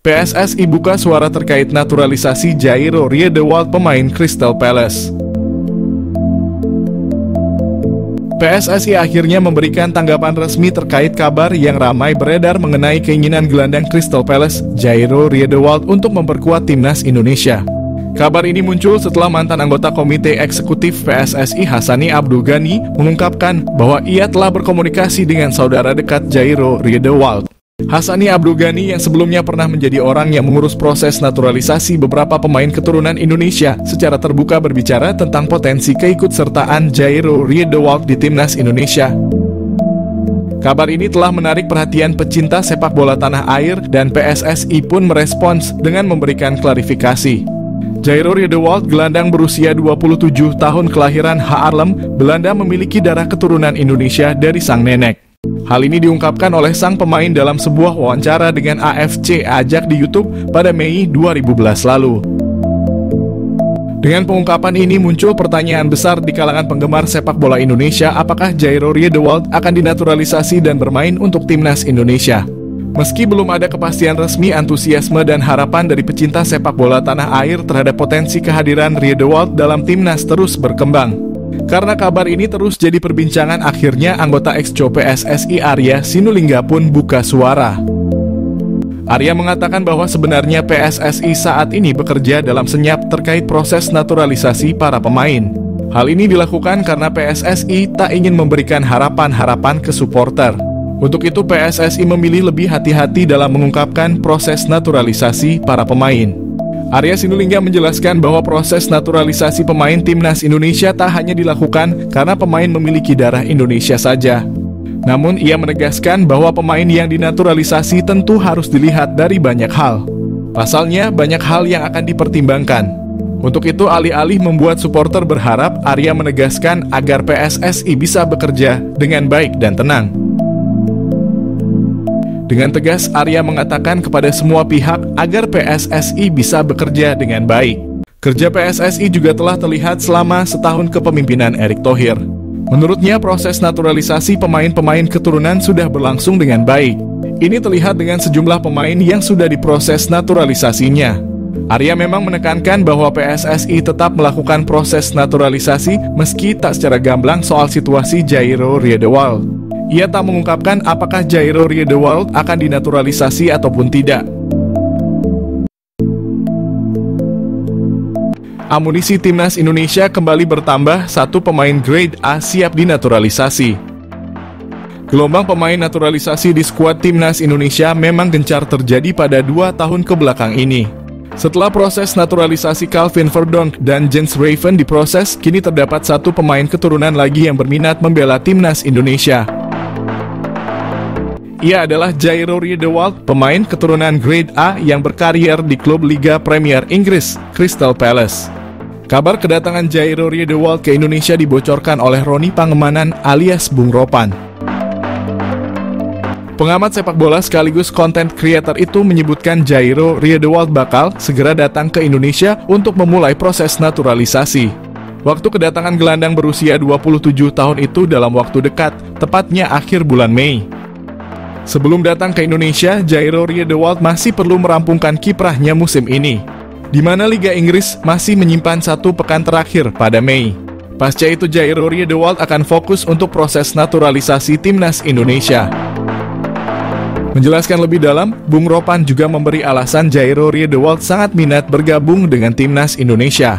PSSI buka suara terkait naturalisasi Jairo Riedewald pemain Crystal Palace. PSSI akhirnya memberikan tanggapan resmi terkait kabar yang ramai beredar mengenai keinginan gelandang Crystal Palace, Jairo Riedewald, untuk memperkuat timnas Indonesia. Kabar ini muncul setelah mantan anggota Komite Eksekutif PSSI Hassani Abdul Ghani mengungkapkan bahwa ia telah berkomunikasi dengan saudara dekat Jairo Riedewald. Hassani Abdul Ghani yang sebelumnya pernah menjadi orang yang mengurus proses naturalisasi beberapa pemain keturunan Indonesia secara terbuka berbicara tentang potensi keikutsertaan Jairo Riedewald di timnas Indonesia. Kabar ini telah menarik perhatian pecinta sepak bola tanah air dan PSSI pun merespons dengan memberikan klarifikasi. Jairo Riedewald, gelandang berusia 27 tahun kelahiran Haarlem, Belanda, memiliki darah keturunan Indonesia dari sang nenek. Hal ini diungkapkan oleh sang pemain dalam sebuah wawancara dengan AFC Ajak di YouTube pada Mei 2012 lalu. Dengan pengungkapan ini muncul pertanyaan besar di kalangan penggemar sepak bola Indonesia, apakah Jairo Riedewald akan dinaturalisasi dan bermain untuk timnas Indonesia? Meski belum ada kepastian resmi, antusiasme dan harapan dari pecinta sepak bola tanah air terhadap potensi kehadiran Riedewald dalam timnas terus berkembang. Karena kabar ini terus jadi perbincangan, akhirnya anggota Exco PSSI Arya Sinulinga pun buka suara. Arya mengatakan bahwa sebenarnya PSSI saat ini bekerja dalam senyap terkait proses naturalisasi para pemain. Hal ini dilakukan karena PSSI tak ingin memberikan harapan-harapan ke supporter. Untuk itu PSSI memilih lebih hati-hati dalam mengungkapkan proses naturalisasi para pemain. Arya Sinulinga menjelaskan bahwa proses naturalisasi pemain timnas Indonesia tak hanya dilakukan karena pemain memiliki darah Indonesia saja. Namun ia menegaskan bahwa pemain yang dinaturalisasi tentu harus dilihat dari banyak hal. Pasalnya, banyak hal yang akan dipertimbangkan. Untuk itu, alih-alih membuat supporter berharap, Arya menegaskan agar PSSI bisa bekerja dengan baik dan tenang. Dengan tegas, Arya mengatakan kepada semua pihak agar PSSI bisa bekerja dengan baik. Kerja PSSI juga telah terlihat selama setahun kepemimpinan Erick Thohir. Menurutnya, proses naturalisasi pemain-pemain keturunan sudah berlangsung dengan baik. Ini terlihat dengan sejumlah pemain yang sudah diproses naturalisasinya. Arya memang menekankan bahwa PSSI tetap melakukan proses naturalisasi meski tak secara gamblang soal situasi Jairo Riedewald. Ia tak mengungkapkan apakah Jairo Riedewald akan dinaturalisasi ataupun tidak. Amunisi timnas Indonesia kembali bertambah, satu pemain grade A siap dinaturalisasi. Gelombang pemain naturalisasi di skuad timnas Indonesia memang gencar terjadi pada 2 tahun kebelakang ini. Setelah proses naturalisasi Calvin Verdonk dan Jens Raven diproses, kini terdapat satu pemain keturunan lagi yang berminat membela timnas Indonesia. Ia adalah Jairo Riedewald, pemain keturunan grade A yang berkarier di klub Liga Premier Inggris, Crystal Palace. Kabar kedatangan Jairo Riedewald ke Indonesia dibocorkan oleh Roni Pangemanan alias Bung Ropan. Pengamat sepak bola sekaligus content creator itu menyebutkan Jairo Riedewald bakal segera datang ke Indonesia untuk memulai proses naturalisasi. Waktu kedatangan gelandang berusia 27 tahun itu dalam waktu dekat, tepatnya akhir bulan Mei. Sebelum datang ke Indonesia, Jairo Riedewald masih perlu merampungkan kiprahnya musim ini, di mana Liga Inggris masih menyimpan 1 pekan terakhir pada Mei. Pasca itu Jairo Riedewald akan fokus untuk proses naturalisasi timnas Indonesia. Menjelaskan lebih dalam, Bung Ropan juga memberi alasan Jairo Riedewald sangat minat bergabung dengan timnas Indonesia.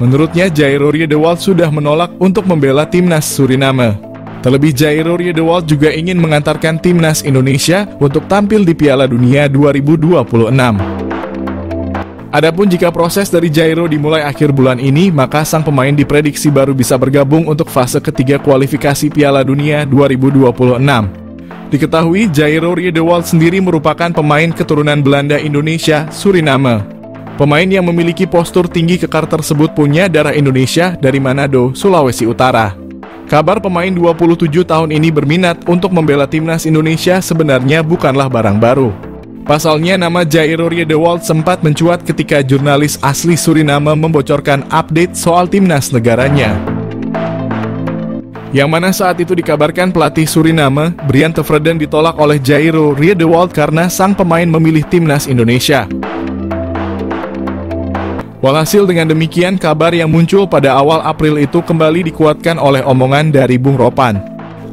Menurutnya, Jairo Riedewald sudah menolak untuk membela timnas Suriname. Terlebih, Jairo Riedewald juga ingin mengantarkan timnas Indonesia untuk tampil di Piala Dunia 2026. Adapun jika proses dari Jairo dimulai akhir bulan ini, maka sang pemain diprediksi baru bisa bergabung untuk fase ketiga kualifikasi Piala Dunia 2026. Diketahui, Jairo Riedewald sendiri merupakan pemain keturunan Belanda, Indonesia, Suriname. Pemain yang memiliki postur tinggi kekar tersebut punya darah Indonesia dari Manado, Sulawesi Utara. Kabar pemain 27 tahun ini berminat untuk membela timnas Indonesia sebenarnya bukanlah barang baru. Pasalnya, nama Jairo Riedewald sempat mencuat ketika jurnalis asli Suriname membocorkan update soal timnas negaranya. Yang mana saat itu dikabarkan pelatih Suriname, Brian Tevreden, ditolak oleh Jairo Riedewald karena sang pemain memilih timnas Indonesia. Walhasil dengan demikian, kabar yang muncul pada awal April itu kembali dikuatkan oleh omongan dari Bung Ropan.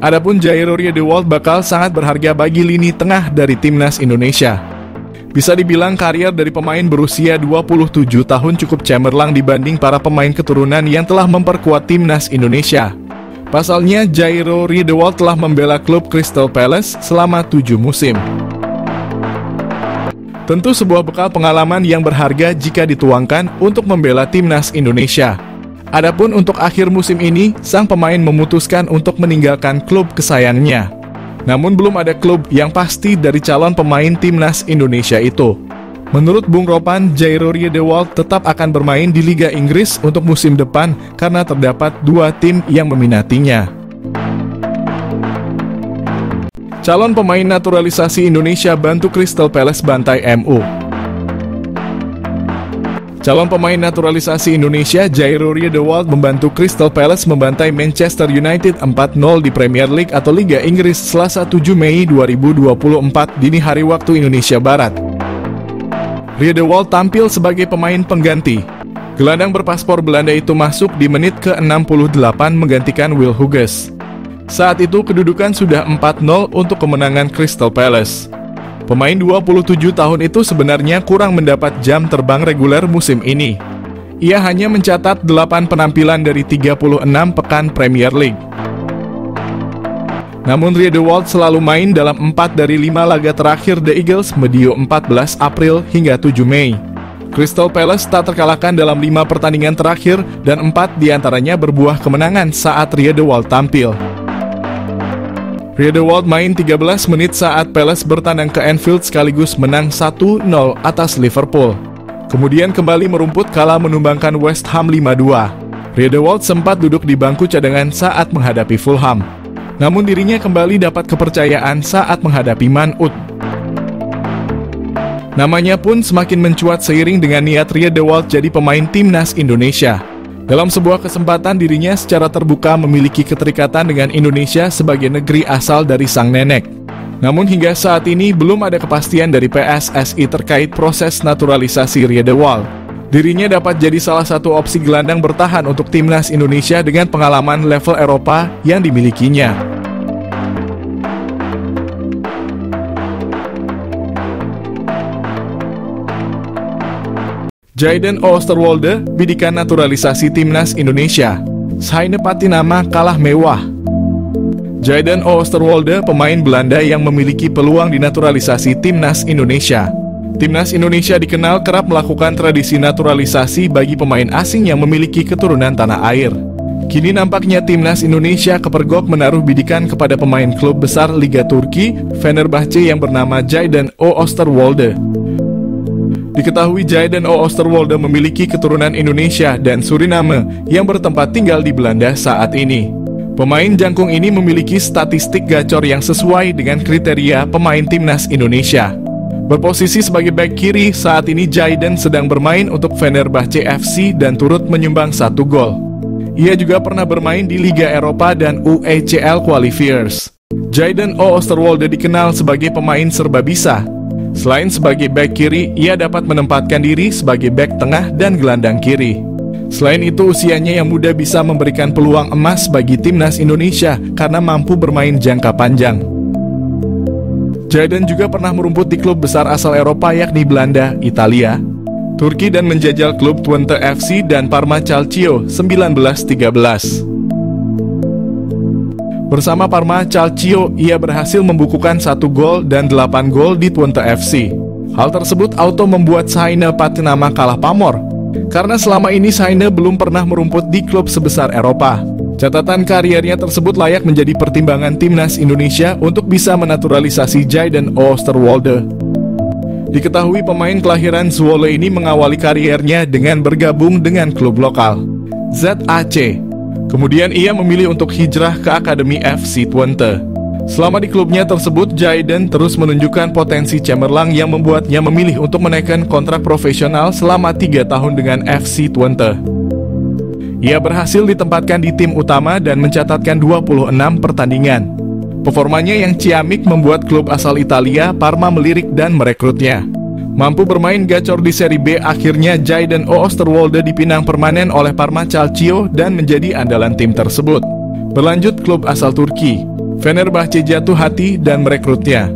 Adapun Jairo Riedewald bakal sangat berharga bagi lini tengah dari timnas Indonesia. Bisa dibilang karier dari pemain berusia 27 tahun cukup cemerlang dibanding para pemain keturunan yang telah memperkuat timnas Indonesia. Pasalnya, Jairo Riedewald telah membela klub Crystal Palace selama 7 musim. Tentu sebuah bekal pengalaman yang berharga jika dituangkan untuk membela timnas Indonesia. Adapun untuk akhir musim ini, sang pemain memutuskan untuk meninggalkan klub kesayangannya. Namun belum ada klub yang pasti dari calon pemain timnas Indonesia itu. Menurut Bung Ropan, Jairo Riedewald tetap akan bermain di Liga Inggris untuk musim depan karena terdapat 2 tim yang meminatinya. Calon pemain naturalisasi Indonesia bantu Crystal Palace bantai MU. Calon pemain naturalisasi Indonesia Jairo Riedewald membantu Crystal Palace membantai Manchester United 4-0 di Premier League atau Liga Inggris Selasa 7 Mei 2024 dini hari waktu Indonesia Barat. Riedewald tampil sebagai pemain pengganti. Gelandang berpaspor Belanda itu masuk di menit ke-68 menggantikan Will Hughes. Saat itu kedudukan sudah 4-0 untuk kemenangan Crystal Palace. Pemain 27 tahun itu sebenarnya kurang mendapat jam terbang reguler musim ini. Ia hanya mencatat 8 penampilan dari 36 pekan Premier League. Namun Riedewald selalu main dalam 4 dari 5 laga terakhir The Eagles medio 14 April hingga 7 Mei. Crystal Palace tak terkalahkan dalam 5 pertandingan terakhir dan 4 diantaranya berbuah kemenangan saat Riedewald tampil. Riedewald main 13 menit saat Palace bertandang ke Anfield sekaligus menang 1-0 atas Liverpool. Kemudian kembali merumput kala menumbangkan West Ham 5-2. Riedewald sempat duduk di bangku cadangan saat menghadapi Fulham. Namun dirinya kembali dapat kepercayaan saat menghadapi Man Utd. Namanya pun semakin mencuat seiring dengan niat Riedewald jadi pemain timnas Indonesia. Dalam sebuah kesempatan dirinya secara terbuka memiliki keterikatan dengan Indonesia sebagai negeri asal dari sang nenek. Namun hingga saat ini belum ada kepastian dari PSSI terkait proses naturalisasi Riedewald. Dirinya dapat jadi salah satu opsi gelandang bertahan untuk timnas Indonesia dengan pengalaman level Eropa yang dimilikinya. Jayden Oosterwolde, bidikan naturalisasi timnas Indonesia. Saine Patinama kalah mewah. Jayden Oosterwolde, pemain Belanda yang memiliki peluang dinaturalisasi timnas Indonesia. Timnas Indonesia dikenal kerap melakukan tradisi naturalisasi bagi pemain asing yang memiliki keturunan tanah air. Kini nampaknya timnas Indonesia kepergok menaruh bidikan kepada pemain klub besar Liga Turki, Fenerbahce yang bernama Jayden Oosterwolde. Diketahui Jayden Oosterwolde memiliki keturunan Indonesia dan Suriname yang bertempat tinggal di Belanda saat ini. Pemain jangkung ini memiliki statistik gacor yang sesuai dengan kriteria pemain timnas Indonesia. Berposisi sebagai bek kiri, saat ini Jayden sedang bermain untuk Fenerbahce FC dan turut menyumbang 1 gol. Ia juga pernah bermain di Liga Eropa dan UECL Qualifiers. Jayden Oosterwolde dikenal sebagai pemain serba bisa. Selain sebagai bek kiri, ia dapat menempatkan diri sebagai bek tengah dan gelandang kiri. Selain itu, usianya yang muda bisa memberikan peluang emas bagi timnas Indonesia karena mampu bermain jangka panjang. Jayden juga pernah merumput di klub besar asal Eropa yakni Belanda, Italia, Turki dan menjajal klub Twente FC dan Parma Calcio 1913. Bersama Parma Calcio, ia berhasil membukukan 1 gol dan 8 gol di Twente FC. Hal tersebut auto membuat Saine Patinama kalah pamor, karena selama ini Saine belum pernah merumput di klub sebesar Eropa. Catatan kariernya tersebut layak menjadi pertimbangan timnas Indonesia untuk bisa menaturalisasi Jayden Oosterwolde. Diketahui pemain kelahiran Zwolle ini mengawali kariernya dengan bergabung dengan klub lokal, ZAC. Kemudian ia memilih untuk hijrah ke Akademi FC Twente. Selama di klubnya tersebut, Jayden terus menunjukkan potensi cemerlang yang membuatnya memilih untuk menaikkan kontrak profesional selama 3 tahun dengan FC Twente. Ia berhasil ditempatkan di tim utama dan mencatatkan 26 pertandingan. Performanya yang ciamik membuat klub asal Italia, Parma, melirik dan merekrutnya. Mampu bermain gacor di Serie B, akhirnya Jayden Oosterwolde dipinang permanen oleh Parma Calcio dan menjadi andalan tim tersebut. Berlanjut, klub asal Turki, Fenerbahce, jatuh hati dan merekrutnya.